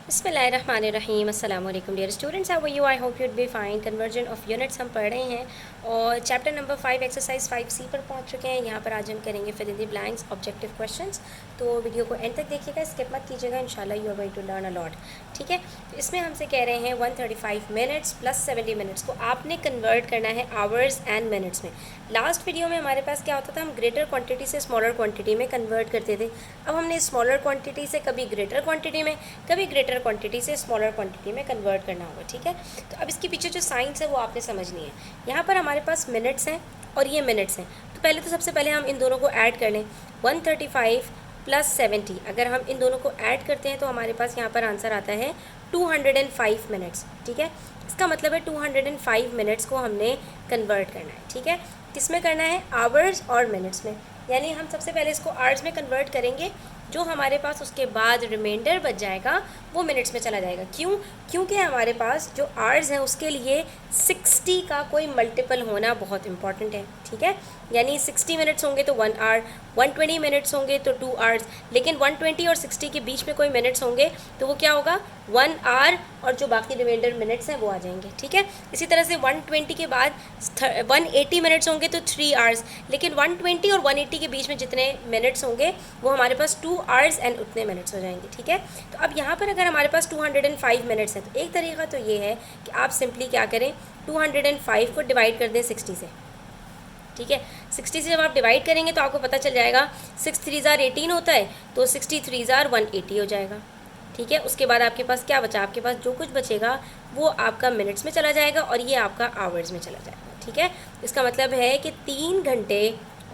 बिस्मिल्लाहिर्रहमानिर्रहीम अस्सलाम वालेकुम dear students, how are you? I hope you'd be fine. Conversion of units हम पढ़ रहे हैं और चैप्टर नंबर 5 एक्सरसाइज 5C पर पहुंच चुके हैं। यहाँ पर आज हम करेंगे fill in the blanks objective questions. तो वीडियो को एंड तक देखिएगा, स्किप मत कीजिएगा, इंशाल्लाह you are going to learn a lot. ठीक है, तो इसमें हमसे कह रहे हैं 135 मिनट्स प्लस 70 मिनट्स को आपने कन्वर्ट करना है आवर्स एंड मिनट्स में। लास्ट वीडियो में हमारे पास क्या होता था, हम ग्रेटर क्वान्टिटी से स्मॉलर क्वान्टिटी में कन्वर्ट करते थे। अब हमने स्मॉलर क्वान्टिटी से कभी ग्रेटर क्वान्टिटी में, कभी ग्रेटर क्वांटिटी से स्मॉलर क्वांटिटी में कन्वर्ट करना होगा। ठीक है, तो अब इसके पीछे जो साइंस है वो आपने समझनी है। यहाँ पर हमारे पास मिनट्स हैं और ये मिनट्स हैं, तो पहले तो सबसे पहले हम इन दोनों को ऐड कर लें। 135 प्लस 70, अगर हम इन दोनों को ऐड करते हैं तो हमारे पास यहाँ पर आंसर आता है 205 मिनट्स। ठीक है, इसका मतलब है 205 मिनट्स को हमने कन्वर्ट करना है। ठीक है, किस में करना है? आवर्स और मिनट्स में। यानी हम सबसे पहले इसको आवर्स में कन्वर्ट करेंगे, जो हमारे पास उसके बाद रिमाइंडर बच जाएगा वो मिनट्स में चला जाएगा। क्यों? क्योंकि हमारे पास जो आवर्स हैं उसके लिए 60 का कोई मल्टीपल होना बहुत इंपॉर्टेंट है। ठीक है, यानी 60 मिनट्स होंगे तो 1 आवर, 120 मिनट्स होंगे तो 2 आवर्स, लेकिन 120 और 60 के बीच में कोई मिनट्स होंगे तो वो क्या होगा? 1 आवर, और जो बाकी रिमाइंडर मिनट्स हैं वो आ जाएंगे। ठीक है, इसी तरह से 120 के बाद 180 मिनट्स होंगे तो 3 आवर्स, लेकिन 120 और 180 के बीच में जितने मिनट्स होंगे वो हमारे पास 2 आवर्स एंड उतने मिनट्स हो जाएंगे। ठीक है, तो अब यहाँ पर अगर हमारे पास 205 मिनट्स हैं तो एक तरीका तो ये है कि आप सिंपली क्या करें, 205 को डिवाइड कर दें 60 से। ठीक है, 60 से जब आप डिवाइड करेंगे तो आपको पता चल जाएगा 6 3 ज़ार 18 होता है, तो 63 ज़ार 180 हो जाएगा। ठीक है, उसके बाद आपके पास क्या बचा? आपके पास जो कुछ बचेगा वो आपका मिनट्स में चला जाएगा और ये आपका आवर्स में चला जाएगा। ठीक है, इसका मतलब है कि 3 घंटे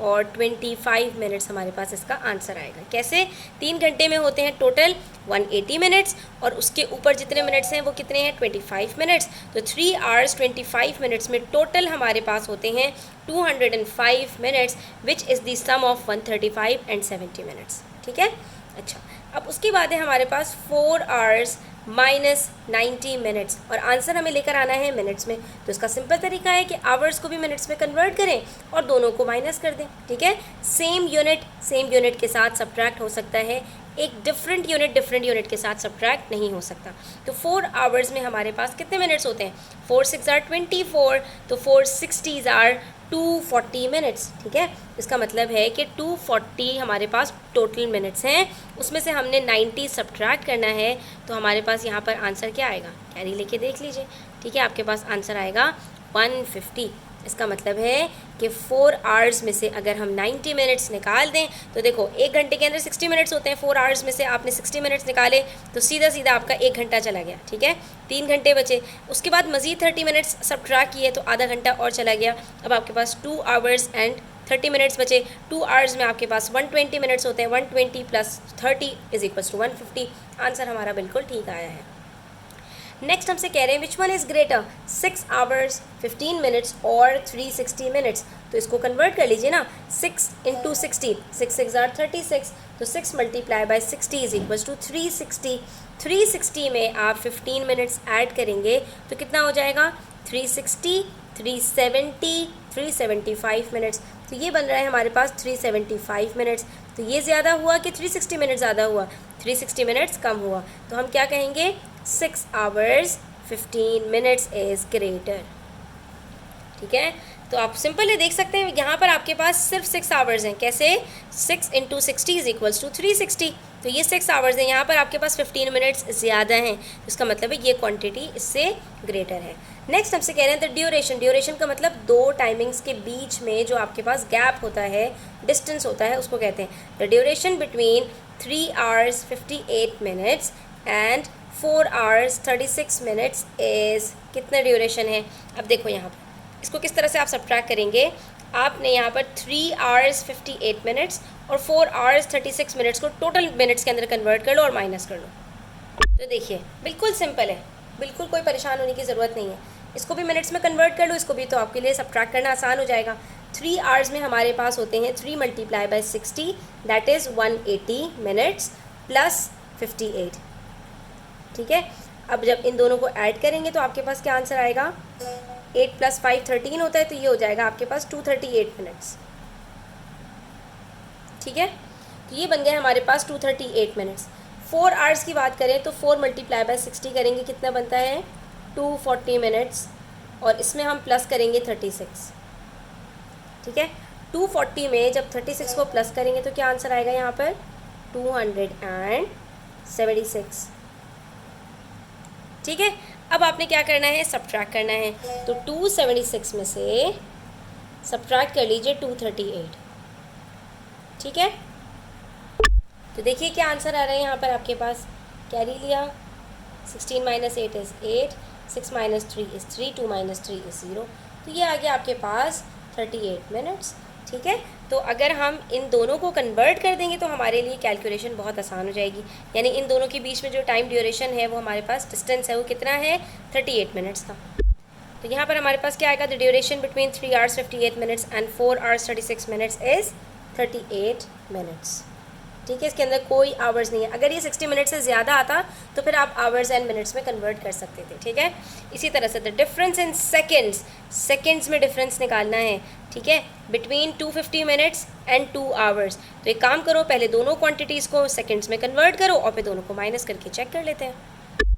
और 25 मिनट्स हमारे पास इसका आंसर आएगा। कैसे? 3 घंटे में होते हैं टोटल 180 मिनट्स और उसके ऊपर जितने मिनट्स हैं वो कितने हैं? 25 मिनट्स। तो 3 आवर्स 25 मिनट्स में टोटल हमारे पास होते हैं 205 minutes, which is the sum of 135 and 70 minutes. ठीक है, अच्छा, अब उसके बाद है हमारे पास 4 आवर्स माइनस 90 मिनट्स और आंसर हमें लेकर आना है मिनट्स में। तो इसका सिंपल तरीका है कि आवर्स को भी मिनट्स में कन्वर्ट करें और दोनों को माइनस कर दें। ठीक है, सेम यूनिट के साथ सब्ट्रैक्ट हो सकता है, एक डिफरेंट यूनिट के साथ सब्ट्रैक्ट नहीं हो सकता। तो 4 आवर्स में हमारे पास कितने मिनट्स होते हैं? 4 6 ज़ार 24, तो 4 60 ज़ार 240 मिनट्स। ठीक है, इसका मतलब है कि 240 हमारे पास टोटल मिनट्स हैं, उसमें से हमने 90 सब्ट्रैक्ट करना है, तो हमारे पास यहाँ पर आंसर क्या आएगा? कैरी लेके देख लीजिए। ठीक है, आपके पास आंसर आएगा 150। इसका मतलब है कि 4 आवर्स में से अगर हम 90 मिनट्स निकाल दें तो देखो 1 घंटे के अंदर 60 मिनट्स होते हैं, 4 आवर्स में से आपने 60 मिनट्स निकाले तो सीधा सीधा आपका 1 घंटा चला गया। ठीक है, 3 घंटे बचे, उसके बाद मज़ीद 30 मिनट्स सब्ट्रैक्ट किए तो आधा घंटा और चला गया। अब आपके पास 2 आवर्स एंड 30 मिनट्स बचे। 2 आवर्स में आपके पास 120 मिनट्स होते हैं, 120 plus 30 is equals to 150। Answer हमारा बिल्कुल ठीक आया है। नेक्स्ट हमसे कह रहे हैं which one is greater, 6 hours 15 minutes और 360 मिनट्स। तो इसको कन्वर्ट कर लीजिए ना, 6 इंटू 60, 6 6 ज़ार 36, तो 6 multiply by 60 is equals to 360। 360 में आप 15 मिनट्स ऐड करेंगे तो कितना हो जाएगा? 360, 370, 375 मिनट्स। तो ये बन रहा है हमारे पास 375 मिनट्स। तो ये ज़्यादा हुआ कि 360 मिनट्स ज़्यादा हुआ? 360 मिनट्स कम हुआ। तो हम क्या कहेंगे? 6 आवर्स 15 मिनट्स इज़ ग्रेटर। ठीक है, तो आप सिंपली देख सकते हैं यहाँ पर आपके पास सिर्फ 6 आवर्स हैं। कैसे? 6 इंटू 60 इज इक्वल्स टू 360। तो ये 6 आवर्स हैं, यहाँ पर आपके पास 15 मिनट्स ज़्यादा हैं, इसका मतलब है ये क्वांटिटी इससे ग्रेटर है। नेक्स्ट हमसे कह रहे हैं द ड्यूरेशन। ड्यूरेशन का मतलब 2 टाइमिंग्स के बीच में जो आपके पास गैप होता है, डिस्टेंस होता है, उसको कहते हैं the duration between 3 hours 58 minutes and 4 hours 36 minutes is कितना ड्यूरेशन है? अब देखो यहाँ पर इसको किस तरह से आप सब्ट्रैक्ट करेंगे। आपने यहाँ पर 3 आवर्स 58 मिनट्स और 4 आवर्स 36 मिनट्स को टोटल मिनट्स के अंदर कन्वर्ट कर लो और माइनस कर लो। तो देखिए बिल्कुल सिंपल है, बिल्कुल कोई परेशान होने की ज़रूरत नहीं है। इसको भी मिनट्स में कन्वर्ट कर लो, इसको भी, तो आपके लिए सब्ट्रैक्ट करना आसान हो जाएगा। 3 आवर्स में हमारे पास होते हैं 3 multiply by 60 that is 180 minutes plus 58। ठीक है, अब जब इन दोनों को ऐड करेंगे तो आपके पास क्या आंसर आएगा? 8 प्लस 5 13 होता है, तो ये हो जाएगा आपके पास 238 मिनट्स। ठीक है, तो ये बन गए हमारे पास 238 मिनट्स। 4 आवर्स की बात करें तो 4 मल्टीप्लाई बाय 60 करेंगे, कितना बनता है 240 मिनट्स, और इसमें हम प्लस करेंगे 36, ठीक है। 240 में जब 36 को प्लस करेंगे तो क्या आंसर आएगा यहाँ पर 276, ठीक है। अब आपने क्या करना है, सब्ट्रैक्ट करना है, तो 276 में से सब्ट्रैक्ट कर लीजिए 238, ठीक है। तो देखिए क्या आंसर आ रहा है यहाँ पर आपके पास, कैरी लिया, 16 - 8 इज़ 8, 6 - 3 इज़ 3, 2 - 3 इज़ 0, तो ये आ गया आपके पास 38 मिनट्स, ठीक है। तो अगर हम इन दोनों को कन्वर्ट कर देंगे तो हमारे लिए कैलकुलेशन बहुत आसान हो जाएगी, यानी इन दोनों के बीच में जो टाइम ड्यूरेशन है वो हमारे पास डिस्टेंस है वो कितना है 38 मिनट्स का। तो यहाँ पर हमारे पास क्या आएगा, the duration between 3 hours 58 minutes and 4 hours 36 minutes is 38 minutes, ठीक है। इसके अंदर कोई आवर्स नहीं है, अगर ये 60 मिनट से ज़्यादा आता तो फिर आप आवर्स एंड मिनट्स में कन्वर्ट कर सकते थे, ठीक है। इसी तरह से द डिफरेंस इन सेकेंड्स में डिफरेंस निकालना है, ठीक है, बिटवीन 250 मिनट्स एंड 2 आवर्स। तो एक काम करो, पहले दोनों क्वांटिटीज़ को सेकेंड्स में कन्वर्ट करो और फिर दोनों को माइनस करके चेक कर लेते हैं।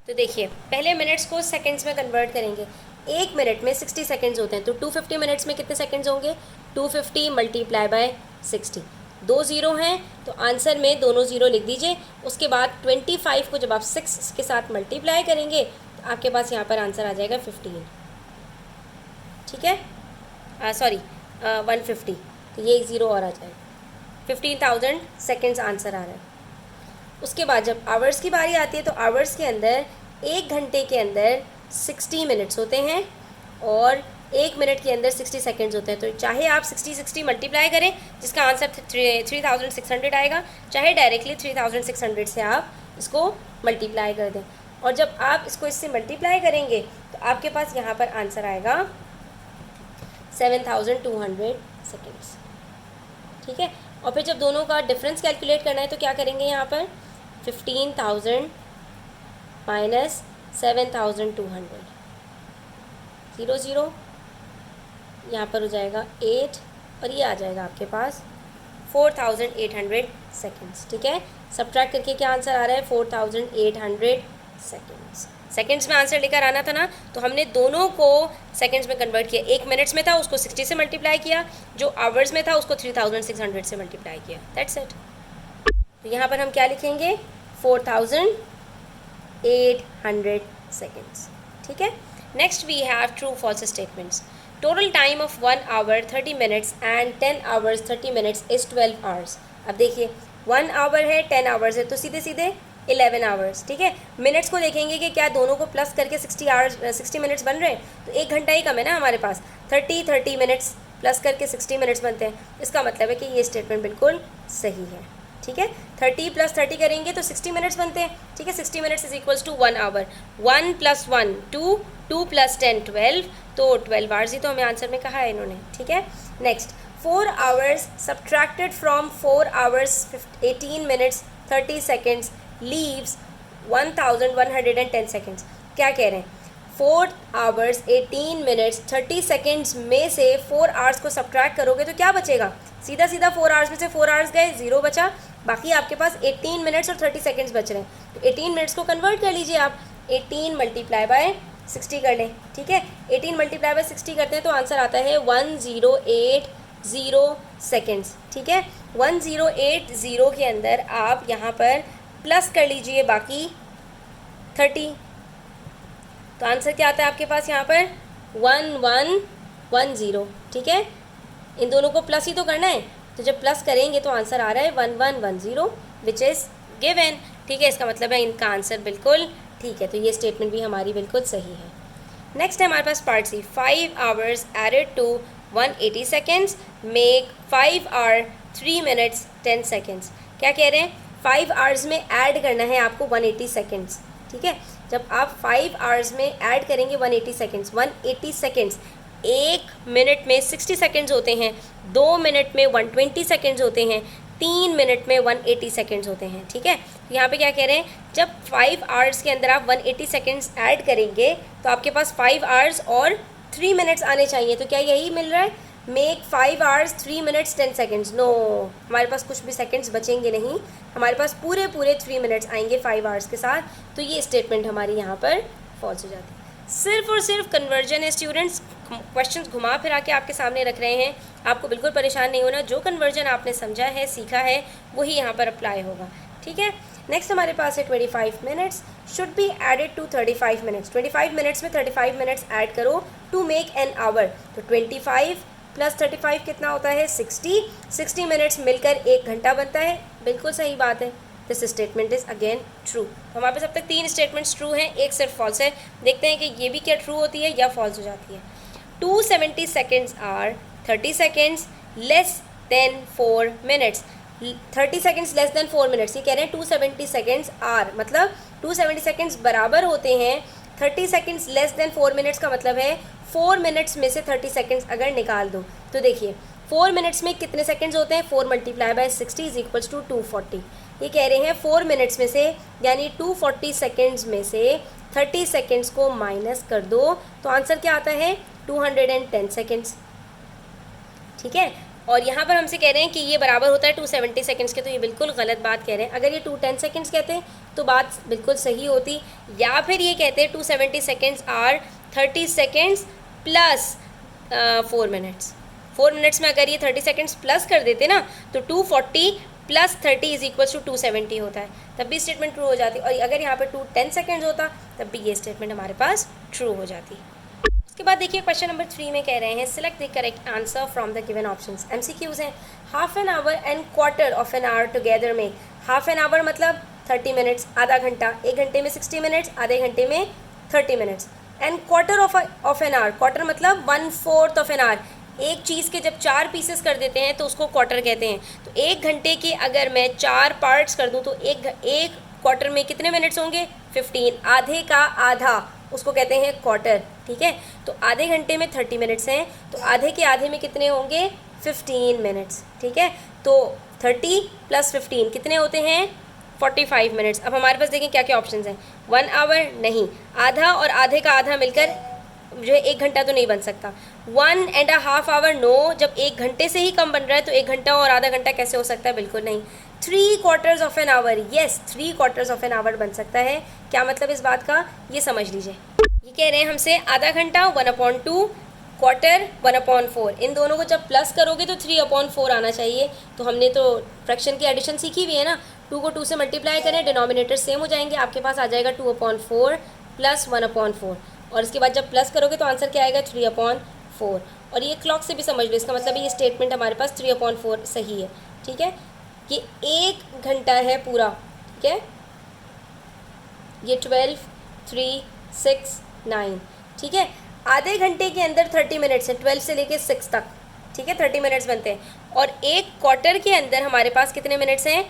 तो देखिए पहले मिनट्स को सेकेंड्स में कन्वर्ट करेंगे, 1 मिनट में 60 सेकेंड्स होते हैं, तो 250 मिनट्स में कितने सेकेंड्स होंगे 250 मल्टीप्लाई बाय 60, 2 ज़ीरो हैं तो आंसर में दोनों ज़ीरो लिख दीजिए। उसके बाद 25 को जब आप 6 के साथ मल्टीप्लाई करेंगे तो आपके पास यहाँ पर आंसर आ जाएगा 15, ठीक है, सॉरी 150, तो ये एक ज़ीरो और आ जाएगा, 15,000 सेकेंड्स आंसर आ रहा है। उसके बाद जब आवर्स की बारी आती है तो आवर्स के अंदर 1 घंटे के अंदर 60 मिनट्स होते हैं और 1 मिनट के अंदर 60 सेकेंड्स होते हैं। तो चाहे आप 60 मल्टीप्लाई करें जिसका आंसर 3600 आएगा, चाहे डायरेक्टली 3600 से आप इसको मल्टीप्लाई कर दें, और जब आप इसको इससे मल्टीप्लाई करेंगे तो आपके पास यहाँ पर आंसर आएगा 7200 सेकेंड्स, ठीक है। और फिर जब दोनों का डिफरेंस कैलकुलेट करना है तो क्या करेंगे, यहाँ पर 15,000 माइनस 7,200, 0 0, यहाँ पर हो जाएगा 8 और ये आ जाएगा आपके पास 4,800 सेकेंड्स, ठीक है। सब्ट्रैक्ट करके क्या आंसर आ रहा है 4,800 सेकेंड्स। सेकेंड्स में आंसर लेकर आना था ना, तो हमने दोनों को सेकेंड्स में कन्वर्ट किया, 1 मिनट्स में था उसको 60 से मल्टीप्लाई किया, जो आवर्स में था उसको 3,600 से मल्टीप्लाई किया, दैट्स इट। तो यहाँ पर हम क्या लिखेंगे 4,800 सेकेंड्स, ठीक है। Next we have true false statements. Total time of 1 hour 30 minutes and 10 hours 30 minutes is 12 hours। अब देखिए 1 hour है 10 hours है तो सीधे सीधे 11 hours, ठीक है। मिनट्स को देखेंगे कि क्या दोनों को प्लस करके 60 मिनट्स बन रहे हैं, तो 1 घंटा ही कम है ना हमारे पास, 30 मिनट्स प्लस करके 60 मिनट्स बनते हैं, इसका मतलब है कि ये स्टेटमेंट बिल्कुल सही है, ठीक है। 30 + 30 करेंगे तो 60 मिनट्स बनते हैं, ठीक है। 60 minutes is equals to 1 hour, 1 + 1 2, 2 + 10 12, तो 12 hours ही तो हमें आंसर में कहा है इन्होंने, ठीक है। Next 4 hours subtracted from 4 hours 18 minutes 30 seconds leaves 1110 seconds. क्या कह रहे हैं 4 hours 18 minutes 30 seconds में से 4 hours को सब्ट्रैक्ट करोगे तो क्या बचेगा, सीधा सीधा 4 hours में से 4 hours गए, 0 बचा, बाकी आपके पास 18 मिनट्स और 30 सेकेंड्स बच रहे हैं। तो 18 मिनट्स को कन्वर्ट कर लीजिए आप, 18 मल्टीप्लाई बाय 60 कर लें, ठीक है। 18 मल्टीप्लाई बाय 60 करते हैं तो आंसर आता है 1080 सेकेंड्स, ठीक है। 1080 के अंदर आप यहाँ पर प्लस कर लीजिए बाकी 30, तो आंसर क्या आता है आपके पास यहाँ पर 1110, ठीक है। इन दोनों को प्लस ही तो करना है, तो जब प्लस करेंगे तो आंसर आ रहा है 1110 विच इज़ गिवन, ठीक है। इसका मतलब है इनका आंसर बिल्कुल ठीक है, तो ये स्टेटमेंट भी हमारी बिल्कुल सही है। नेक्स्ट है हमारे पास part C, 5 hours added to 180 seconds make 5 hour 3 minutes 10 seconds। क्या कह रहे हैं 5 hours में ऐड करना है आपको 180 seconds, ठीक है। जब आप 5 hours में ऐड करेंगे 180 seconds, 180 seconds 1 मिनट में 60 seconds होते हैं, 2 मिनट में 120 seconds होते हैं, 3 मिनट में 180 seconds होते हैं, ठीक है। तो यहाँ पे क्या कह रहे हैं जब 5 hours के अंदर आप 180 seconds ऐड करेंगे तो आपके पास 5 hours और 3 minutes आने चाहिए, तो क्या यही मिल रहा है make 5 hours 3 minutes 10 seconds। No, हमारे पास कुछ भी सेकंड्स बचेंगे नहीं, हमारे पास पूरे 3 मिनट्स आएंगे 5 hours के साथ, तो ये स्टेटमेंट हमारी यहाँ पर फॉल्स हो जाती है। सिर्फ और सिर्फ कन्वर्जन है स्टूडेंट्स, क्वेश्चंस घुमा फिरा के आपके सामने रख रहे हैं, आपको बिल्कुल परेशान नहीं होना, जो कन्वर्जन आपने समझा है, सीखा है, वही यहाँ पर अप्लाई होगा, ठीक है। नेक्स्ट हमारे पास है 25 minutes should be added to 35 minutes. 25 minutes में 35 मिनट्स ऐड करो टू मेक एन आवर, तो 25 प्लस 35 कितना होता है 60। 60 मिनट्स मिलकर 1 घंटा बनता है, बिल्कुल सही बात है। This statement is again true. तो हमारे पास अब तक 3 स्टेटमेंट्स ट्रू हैं, एक सिर्फ फॉल्स है। देखते हैं कि ये भी क्या ट्रू होती है या फॉल्स हो जाती है। 270 seconds are 30 seconds less than 4 minutes. 30 seconds less than 4 minutes, ये कह रहे हैं 270 सेकेंड्स आर, मतलब 270 सेकेंड्स बराबर होते हैं 30 सेकेंड्स लेस देन 4 मिनट्स, का मतलब है 4 मिनट्स में से 30 सेकेंड्स अगर निकाल दो तो देखिए 4 मिनट्स में कितने सेकेंड्स होते हैं, 4 multiply by 60 is equals to 240। ये कह रहे हैं 4 मिनट्स में से यानी 240 सेकेंड्स में से 30 सेकेंड्स को माइनस कर दो, तो आंसर क्या आता है 210 सेकेंड्स, ठीक है। और यहाँ पर हमसे कह रहे हैं कि ये बराबर होता है 270 सेकेंड्स के, तो ये बिल्कुल गलत बात कह रहे हैं। अगर ये 210 सेकेंड्स कहते हैं तो बात बिल्कुल सही होती, या फिर ये कहते हैं 270 seconds are 30 seconds plus 4 minutes. 4 minutes में अगर ये 30 सेकेंड्स प्लस कर देते ना तो 240 प्लस 30 इज इक्वल्स टू 270 होता है, तब भी स्टेटमेंट ट्रू हो जाती। और अगर यहाँ पर 210 सेकेंड्स होता तब भी ये स्टेटमेंट हमारे पास ट्रू हो जाती। उसके बाद देखिए क्वेश्चन नंबर 3 में कह रहे हैं select the correct answer from the given options. MCQs हैं। Half an hour and quarter of an hour together में। हाफ एन आवर मतलब 30 मिनट्स, आधा घंटा, 1 घंटे में 60 मिनट्स, आधे घंटे में 30 minutes. And quarter of an our, quarter मतलब 1/4 ऑफ एन आवर। एक चीज़ के जब 4 पीसेस कर देते हैं तो उसको क्वार्टर कहते हैं। तो 1 घंटे के अगर मैं 4 पार्ट्स कर दूं तो एक क्वार्टर में कितने मिनट्स होंगे 15। आधे का आधा उसको कहते हैं क्वार्टर, ठीक है। तो आधे घंटे में 30 मिनट्स हैं, तो आधे के आधे में कितने होंगे 15 मिनट्स, ठीक है। तो 30 प्लस 15 कितने होते हैं 45 मिनट्स। अब हमारे पास देखें क्या क्या ऑप्शंस हैं। 1 आवर नहीं, आधा और आधे का आधा मिलकर जो है 1 घंटा तो नहीं बन सकता। 1.5 आवर नो, जब 1 घंटे से ही कम बन रहा है तो 1 घंटा और आधा घंटा कैसे हो सकता है, बिल्कुल नहीं। 3 quarters of an our, yes 3 quarters of an our बन सकता है। क्या मतलब इस बात का, ये समझ लीजिए। ये कह रहे हैं हमसे आधा घंटा 1/2, क्वार्टर 1/4। इन दोनों को जब प्लस करोगे तो 3/4 आना चाहिए। तो हमने तो फ्रैक्शन की एडिशन सीखी हुई है ना, 2 को 2 से मल्टीप्लाई करें, डिनोमिनेटर सेम हो जाएंगे, आपके पास आ जाएगा 2/4 प्लस 1/4। और इसके बाद जब प्लस करोगे तो आंसर क्या आएगा 3/4। और ये क्लॉक से भी समझ लो, इसका मतलब ये स्टेटमेंट हमारे पास 3/4 सही है, ठीक है। ये 1 घंटा है पूरा, ठीक है। ये 12, 3, 6, 9, ठीक है। आधे घंटे के अंदर 30 मिनट्स हैं, 12 से लेके 6 तक, ठीक है, 30 मिनट्स बनते हैं। और एक क्वार्टर के अंदर हमारे पास कितने मिनट्स हैं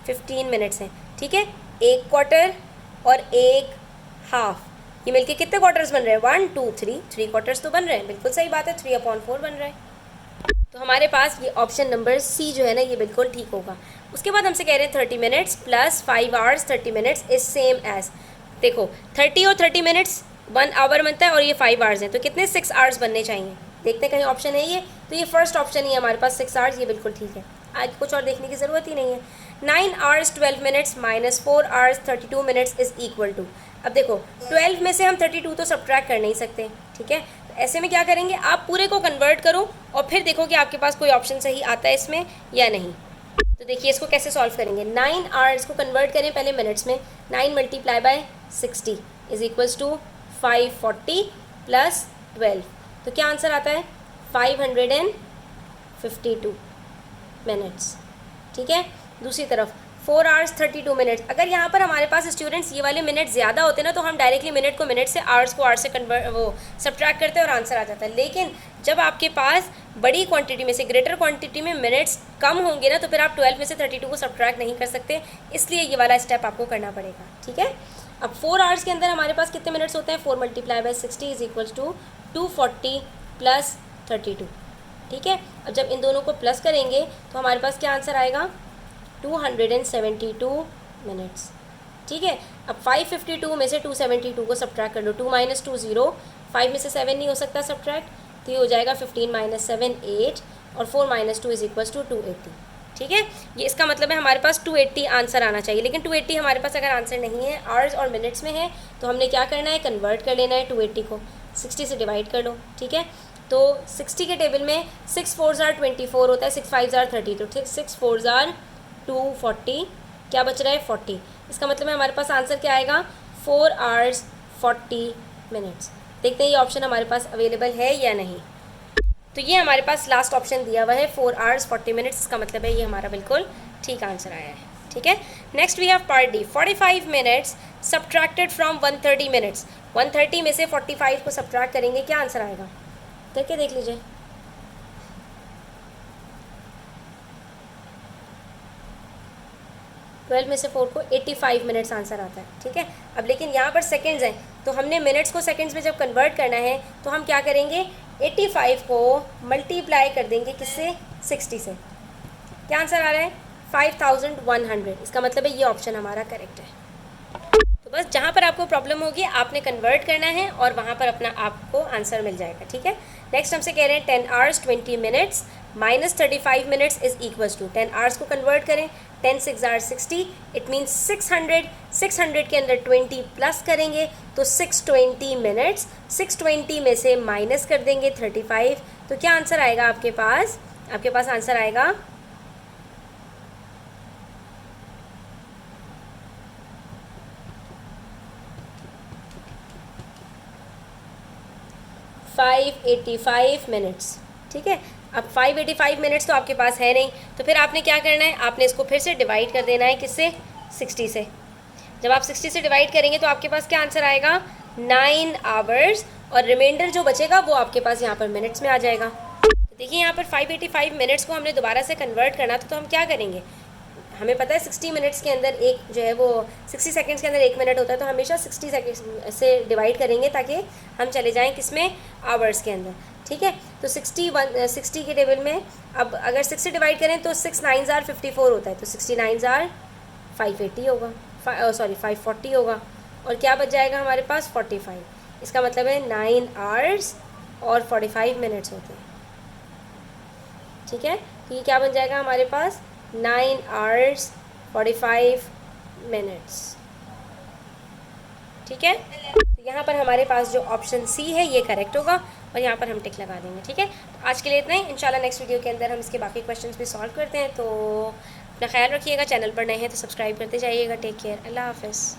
15 मिनट्स हैं, ठीक है। एक क्वार्टर और एक हाफ, ये मिलके कितने क्वार्टर्स बन रहे हैं 1, 2, 3 क्वार्टर्स तो बन रहे हैं, बिल्कुल सही बात है, 3/4 बन रहा है। तो हमारे पास ये ऑप्शन नंबर सी जो है ना ये बिल्कुल ठीक होगा। उसके बाद हमसे कह रहे हैं 30 minutes plus 5 hours 30 minutes is same as, देखो 30 और 30 मिनट्स 1 आवर बनता है और ये 5 आवर्स हैं, तो कितने 6 आवर्स बनने चाहिए। देखते हैं कहीं ऑप्शन है ये, तो ये फर्स्ट ऑप्शन ही है हमारे पास 6 आवर्स, ये बिल्कुल ठीक है, आगे कुछ और देखने की ज़रूरत ही नहीं है। 9 hours 12 minutes minus 4 hours 32 minutes is equal to, अब देखो 12 में से हम 32 तो सब्ट्रैक्ट कर नहीं सकते, ठीक है। तो ऐसे में क्या करेंगे, आप पूरे को कन्वर्ट करो और फिर देखो कि आपके पास कोई ऑप्शन सही आता है इसमें या नहीं। तो देखिए इसको कैसे सॉल्व करेंगे। 9 आवर्स को कन्वर्ट करें पहले मिनट्स में, 9 multiply by 60 is equals to 540 plus 12, तो क्या आंसर आता है 552 मिनट्स, ठीक है। दूसरी तरफ 4 आवर्स 32 मिनट्स, अगर यहाँ पर हमारे पास स्टूडेंट्स ये वाले मिनट ज़्यादा होते ना तो हम डायरेक्टली मिनट को मिनट से आवर्स को आवर्स से कन्वर्ट वो सब्ट्रैक्ट करते और आंसर आ जाता है। लेकिन जब आपके पास बड़ी क्वांटिटी में से ग्रेटर क्वांटिटी में मिनट्स कम होंगे ना तो फिर आप 12 में से 32 को सब्ट्रैक्ट नहीं कर सकते, इसलिए ये वाला स्टेप आपको करना पड़ेगा, ठीक है। अब 4 आवर्स के अंदर हमारे पास कितने मिनट्स होते हैं 4 multiply by 60 is equals to 240 plus 32, ठीक है। अब जब इन दोनों को प्लस करेंगे तो हमारे पास क्या आंसर आएगा 272 मिनट्स, ठीक है। अब 552 में से 272 को सब्ट्रैक्ट कर लो, 2 - 2 0, 5 में से 7 नहीं हो सकता सब्ट्रैक्ट, तो ये हो जाएगा 15 माइनस 7 8 और 4 माइनस 2 इज इक्वल्स टू 280। ठीक है, ये इसका मतलब है हमारे पास 280 आंसर आना चाहिए, लेकिन 280 हमारे पास अगर आंसर नहीं है, आवर्स और मिनट्स में है, तो हमने क्या करना है, कन्वर्ट कर लेना है 280 को 60 से डिवाइड कर लो। ठीक है, तो 60 के टेबल में 6 4 ज़ार 24 होता है, 6 5 ज़ार 30, तो ठीक 6 4 ज़ार 240, क्या बच रहा है 40। इसका मतलब है हमारे पास आंसर क्या आएगा 4 आवर्स 40 मिनट्स। देखते हैं ये ऑप्शन हमारे पास अवेलेबल है या नहीं। तो ये हमारे पास लास्ट ऑप्शन दिया हुआ है 4 आवर्स 40 मिनट्स, इसका मतलब है ये हमारा बिल्कुल ठीक आंसर आया है। ठीक है, next we have part D, 45 minutes subtracted from 130 minutes. 130 में से 45 को सब्ट्रैक्ट करेंगे, क्या आंसर आएगा करके देख लीजिए। ट्वेल्व में से 4 को 85 मिनट्स आंसर आता है। ठीक है, अब लेकिन यहाँ पर सेकंड्स हैं, तो हमने मिनट्स को सेकंड्स में जब कन्वर्ट करना है तो हम क्या करेंगे, 85 को मल्टीप्लाई कर देंगे किससे, 60 से। क्या आंसर आ रहा है 5100। इसका मतलब है ये ऑप्शन हमारा करेक्ट है। तो बस जहाँ पर आपको प्रॉब्लम होगी आपने कन्वर्ट करना है और वहाँ पर अपना आपको आंसर मिल जाएगा। ठीक है, नेक्स्ट हमसे कह रहे हैं 10 hours 20 minutes minus 35 minutes is equals to, 10 hours को कन्वर्ट करें, 10 6 आर 60, इट मीन्स 600, 600 के अंदर 20 प्लस करेंगे तो 620 मिनट्स, 620 में से माइनस कर देंगे 35, तो क्या आंसर आएगा आपके पास आंसर आएगा 585 मिनट्स। ठीक है, अब 585 मिनट्स तो आपके पास है नहीं, तो फिर आपने क्या करना है, आपने इसको फिर से डिवाइड कर देना है किससे, 60 से। जब आप 60 से डिवाइड करेंगे तो आपके पास क्या आंसर आएगा 9 आवर्स, और रिमाइंडर जो बचेगा वो आपके पास यहाँ पर मिनट्स में आ जाएगा। तो देखिए यहाँ पर 585 मिनट्स को हमने दोबारा से कन्वर्ट करना था, तो हम क्या करेंगे, हमें पता है 60 मिनट्स के अंदर एक जो है वो 60 सेकंड्स के अंदर 1 मिनट होता है, तो हमेशा 60 सेकंड से डिवाइड करेंगे ताकि हम चले जाएं किसमें, आवर्स के अंदर। ठीक है, तो 60 के टेबल में अब अगर 6 से डिवाइड करें तो 6 9 ज़ार 54 होता है, तो 69 ज़ार 580 होगा, 540 होगा, और क्या बच जाएगा हमारे पास 45। इसका मतलब है 9 आवर्स और 45 मिनट्स होते हैं। ठीक है, तो ये क्या बन जाएगा हमारे पास 9 आवर्स 45 मिनट्स। ठीक है, तो यहाँ पर हमारे पास जो ऑप्शन सी है ये करेक्ट होगा और यहाँ पर हम टिक लगा देंगे। ठीक है, तो आज के लिए इतना ही, इंशाल्लाह नेक्स्ट वीडियो के अंदर हम इसके बाकी क्वेश्चंस भी सॉल्व करते हैं। तो अपना ख्याल रखिएगा, चैनल पर नए हैं तो सब्सक्राइब करते जाइएगा। टेक केयर, अल्लाह हाफ़िज़।